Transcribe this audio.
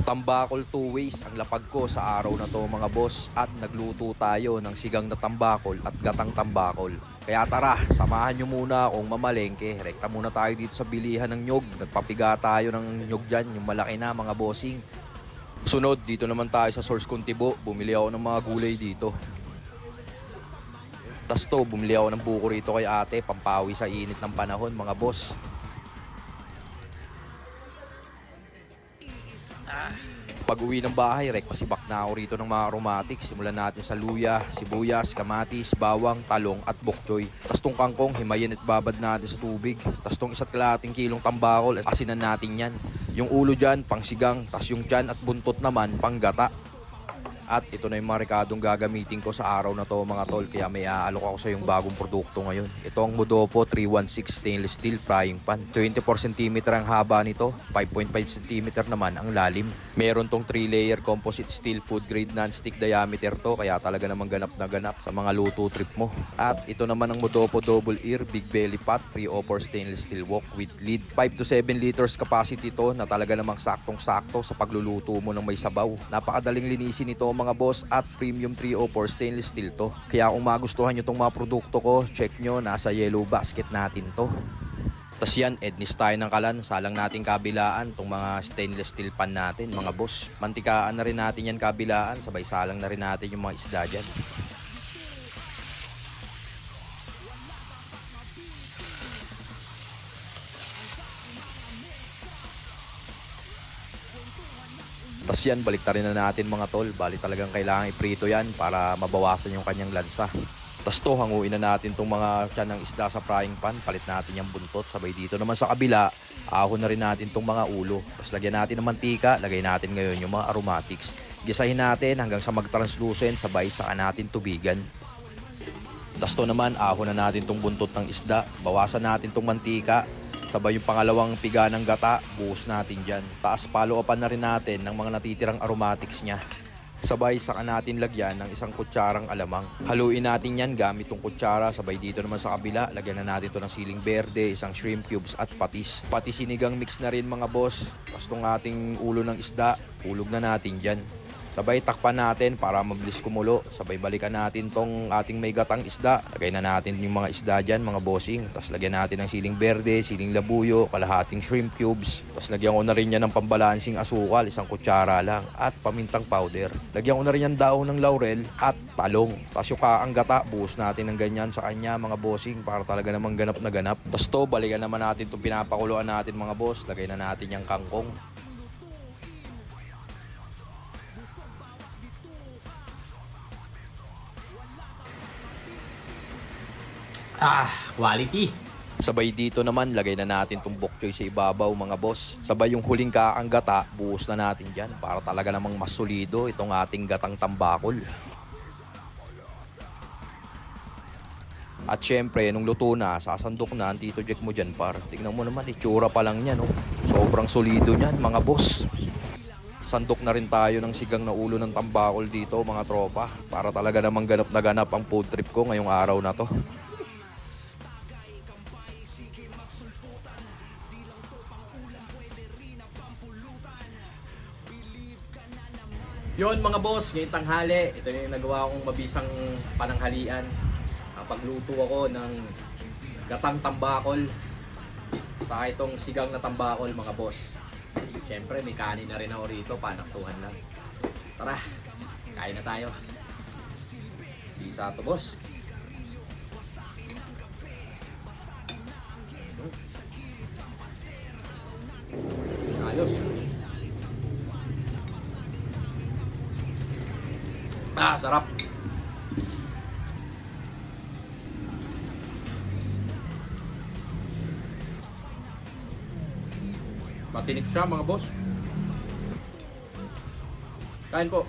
Tambakol 2 ways ang lapag ko sa araw na to mga boss, at nagluto tayo ng sigang na tambakol at gatang tambakol. Kaya tara, samahan nyo muna akong mamalengke. Rekta muna tayo dito sa bilihan ng nyog. Nagpapiga tayo ng nyog dyan, yung malaki na mga bossing. Sunod, dito naman tayo sa Source Kuntibo. Bumili ako ng mga gulay dito. Tas to, bumili ako ng buko rito kay ate, pampawi sa init ng panahon mga boss. Pag uwi ng bahay, pasibak na ako rito ng mga aromatics. Simulan natin sa luya, sibuyas, kamatis, bawang, talong at bok choy. Tas tong kangkong, himayin at babad natin sa tubig. Tas tong 1.5 kilong tambakol, asinan natin yan. Yung ulo dyan, pang sigang. Tas yung tiyan at buntot naman, pang gata. At ito na yung mga rekadong gagamitin ko sa araw na to mga tol. Kaya may aalok ako sa yung bagong produkto ngayon. Ito ang Mudopo 316 stainless steel frying pan. 24 cm ang haba nito, 5.5 cm naman ang lalim. Meron tong 3-layer composite steel food grade non-stick diameter to. Kaya talaga namang ganap na ganap sa mga luto trip mo. At ito naman ang Mudopo double ear big belly pot 304 stainless steel wok with lid. 5 to 7 liters capacity to na talaga namang saktong-sakto sa pagluluto mo ng may sabaw. Napakadaling linisin ito mga boss, at premium 304 stainless steel to. Kaya kung magustuhan nyo tong mga produkto ko, check nyo, nasa yellow basket natin to. Tas yan, ednis tayo ng kalan, salang natin kabilaan tong mga stainless steel pan natin mga boss. Mantikaan na rin natin yan kabilaan, sabay salang na rin natin yung mga isda dyan. Tas yan, baliktarin na natin mga tol. Bali talagang kailangan iprito yan para mabawasan yung kanyang lansa. Tas to, hanguin na natin tong mga tiyan ng isda sa frying pan. Palit natin yung buntot. Sabay dito naman sa kabila, ahon na rin natin tong mga ulo. Tas lagyan natin ng mantika. Lagay natin ngayon yung mga aromatics. Gisahin natin hanggang sa mag-translucent. Sabay saka natin tubigan. Tas to naman, ahon na natin tong buntot ng isda. Bawasan natin tong mantika. Sabay yung pangalawang piga ng gata, buhos natin dyan. Taas follow-upan na rin natin ng mga natitirang aromatics niya. Sabay saka natin lagyan ng 1 kutsarang alamang. Haluin natin yan gamit tong kutsara. Sabay dito naman sa kabila, lagyan na natin to ng siling berde, 1 shrimp cubes at patis. Pati sinigang mix na rin mga boss. Tapos tong ating ulo ng isda, hulog na natin dyan. Sabay takpan natin para mabilis kumulo. Sabay balikan natin tong ating may gatang isda. Lagay na natin yung mga isda dyan mga bossing. Tapos lagyan natin ng siling berde, siling labuyo, kalahating shrimp cubes. Tapos lagyan ko na rin yan ng pambalansing asukal, 1 kutsara lang. At pamintang powder. Lagyan ko na rin yan daon ng laurel at talong. Tapos yung kaang gata, buhos natin ng ganyan sa kanya mga bossing para talaga namang ganap na ganap. Tapos to, balikan naman natin itong pinapakuluan natin mga boss. Lagay na natin yung kangkong. Quality. Sabay dito naman, lagay na natin itong bok choy sa ibabaw mga boss. Sabay yung huling kaang gata, buhos na natin dyan para talaga namang mas solido itong ating gatang tambakol. At syempre, nung luto na, sasandok na ang Tito Jack mo dyan par. Tignan mo naman, itsura pa lang yan. Oh. Sobrang solido niyan mga boss. Sandok na rin tayo ng sigang na ulo ng tambakol dito mga tropa. Para talaga namang ganap na ganap ang food trip ko ngayong araw na to. Yon mga boss, ngayong tanghali, ito yung nagawa kong mabisang pananghalian. Pagluto ako ng gatang tambakol saka itong sigang na tambakol mga boss. Siyempre may kanin na rin ako rito, panaktuhan lang. Tara, kain na tayo. Bisa to boss. Ayos. Sarap. Matinik siya mga boss. Kain po.